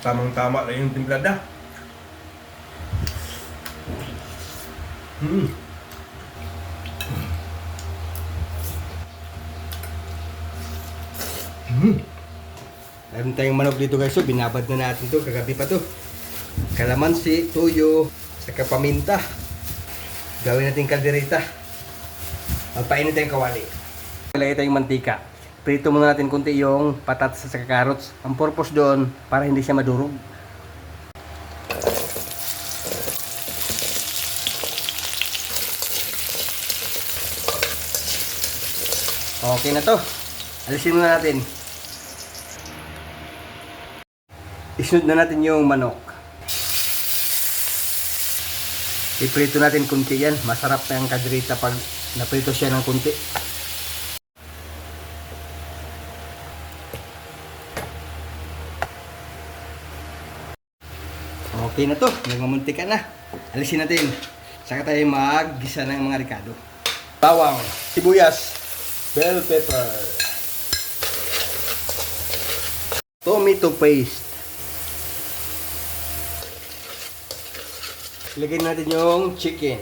Tamang-tama lang yung timplada. Meron tayong manok dito guys, so binabad na natin to, kagabi pa to. Kalamansi, tuyo, saka paminta. Gawin natin kaldereta. Magpainit tayong kawali. Ilagay tayong mantika. Prito muna natin kunti yung patatas at saka carrots. Ang purpose doon, para hindi siya madurog. Okay na to. Alisin muna natin. Isunod na natin yung manok. Iprito natin kunti yan. Masarap na yung kaldereta pag naprito siya ng kunti. Okay na to. Nagmamuntika na. Alisin natin. Saka tayo mag-gisa ng mga ricado. Bawang, sibuyas, bell pepper, tomato paste. Ilagay natin yung chicken.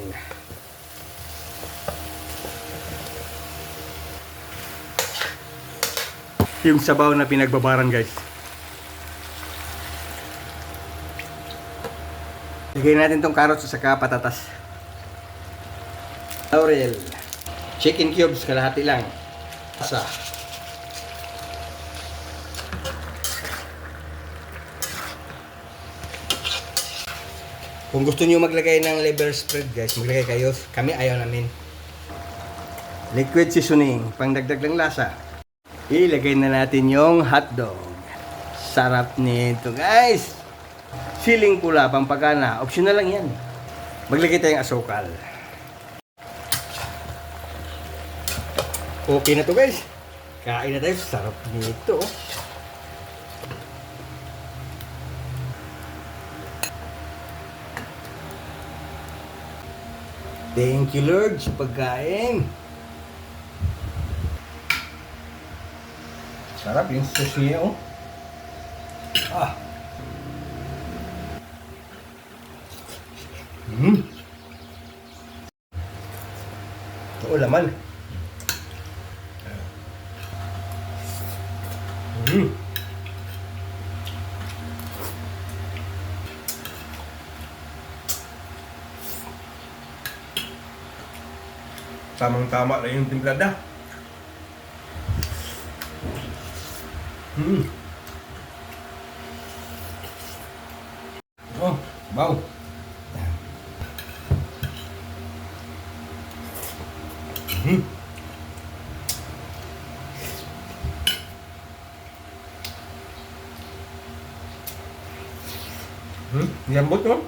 Yung sabaw na pinagbabaran guys. Ilagay natin tong carrots sa saka patatas. Laurel. Chicken cubes, kalahati lang. Asa. Kung gusto niyo maglagay ng liver spread guys, maglagay kayo. Kami ayaw namin. Liquid seasoning, pangdagdag lang lasa. Ilagay na natin yung hotdog. Sarap nito guys. Siling pula, pampagana. Optional lang yan. Maglagay tayong asukal. Okay na to guys. Kain na tayo. Sarap nito. Thank you Lord sa pagkain. Sarap yung sushi niya oh. Oo, laman. Tamang-tama lang yung timplada. Oh, wow. Lambot oh.